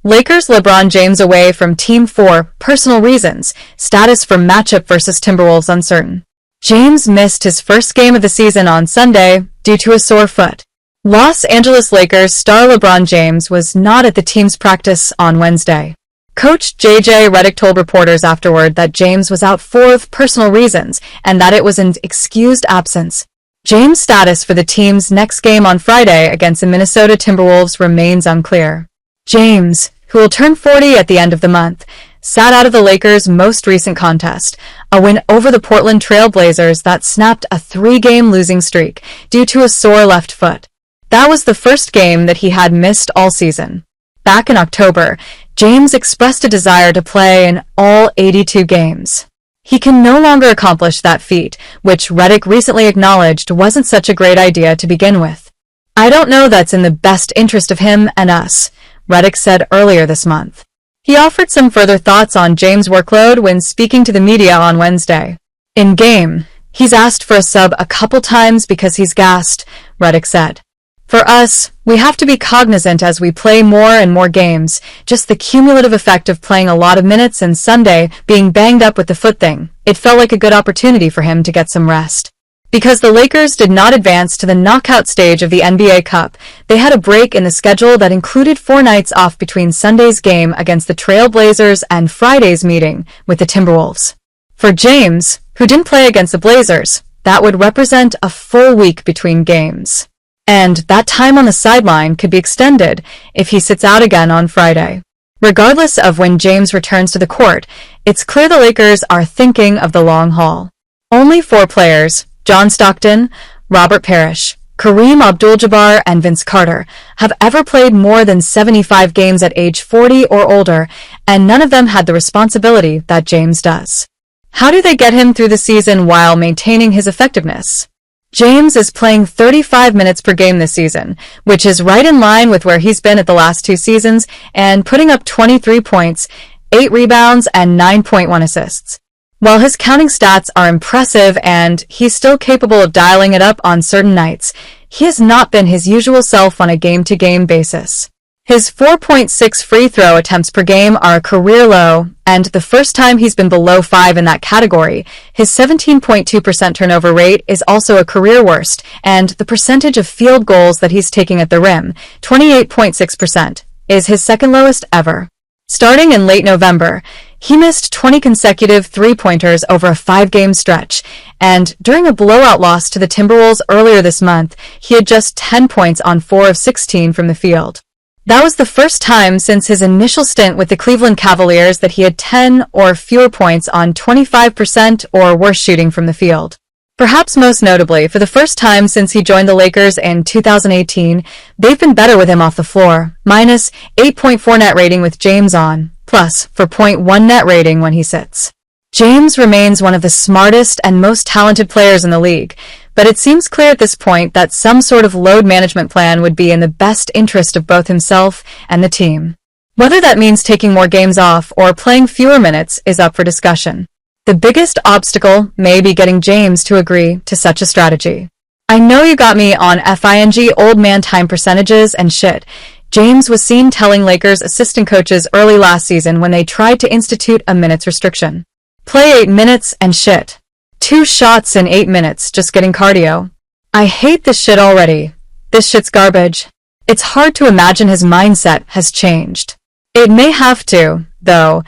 Lakers LeBron James away from Team 4, personal reasons, status for matchup versus Timberwolves uncertain. James missed his first game of the season on Sunday due to a sore foot. Los Angeles Lakers star LeBron James was not at the team's practice on Wednesday. Coach J.J. Redick told reporters afterward that James was out for personal reasons and that it was an excused absence. James' status for the team's next game on Friday against the Minnesota Timberwolves remains unclear. James, who will turn 40 at the end of the month, sat out of the Lakers' most recent contest, a win over the Portland Trail Blazers that snapped a 3-game losing streak due to a sore left foot. That was the first game that he had missed all season. Back in October, James expressed a desire to play in all 82 games. He can no longer accomplish that feat, which Redick recently acknowledged wasn't such a great idea to begin with. "I don't know that's in the best interest of him and us," Redick said earlier this month. He offered some further thoughts on James' workload when speaking to the media on Wednesday. "In game, he's asked for a sub a couple times because he's gassed," Redick said. "For us, we have to be cognizant as we play more and more games, just the cumulative effect of playing a lot of minutes and Sunday being banged up with the foot thing. It felt like a good opportunity for him to get some rest." Because the Lakers did not advance to the knockout stage of the NBA Cup, they had a break in the schedule that included 4 nights off between Sunday's game against the Trail Blazers and Friday's meeting with the Timberwolves. For James, who didn't play against the Blazers, that would represent a full week between games. And that time on the sideline could be extended if he sits out again on Friday. Regardless of when James returns to the court, it's clear the Lakers are thinking of the long haul. Only 4 players, John Stockton, Robert Parrish, Kareem Abdul-Jabbar, and Vince Carter, have ever played more than 75 games at age 40 or older, and none of them had the responsibility that James does. How do they get him through the season while maintaining his effectiveness? James is playing 35 minutes per game this season, which is right in line with where he's been at the last 2 seasons, and putting up 23 points, 8 rebounds, and 9.1 assists. While his counting stats are impressive and he's still capable of dialing it up on certain nights, he has not been his usual self on a game-to-game basis. His 4.6 free throw attempts per game are a career low, and the first time he's been below 5 in that category. His 17.2% turnover rate is also a career worst, and the percentage of field goals that he's taking at the rim, 28.6%, is his second lowest ever. Starting in late November, he missed 20 consecutive 3-pointers over a 5-game stretch, and during a blowout loss to the Timberwolves earlier this month, he had just 10 points on 4 of 16 from the field. That was the first time since his initial stint with the Cleveland Cavaliers that he had 10 or fewer points on 25% or worse shooting from the field. Perhaps most notably, for the first time since he joined the Lakers in 2018, they've been better with him off the floor, minus 8.4 net rating with James on, plus 4.1 net rating when he sits. James remains one of the smartest and most talented players in the league, but it seems clear at this point that some sort of load management plan would be in the best interest of both himself and the team. Whether that means taking more games off or playing fewer minutes is up for discussion. The biggest obstacle may be getting James to agree to such a strategy. "I know you got me on FING old man time percentages and shit," James was seen telling Lakers assistant coaches early last season when they tried to institute a minutes restriction. "Play 8 minutes and shit. 2 shots in 8 minutes, just getting cardio. I hate this shit already. This shit's garbage." It's hard to imagine his mindset has changed. It may have to, though,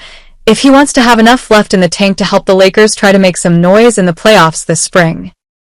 if he wants to have enough left in the tank to help the Lakers try to make some noise in the playoffs this spring.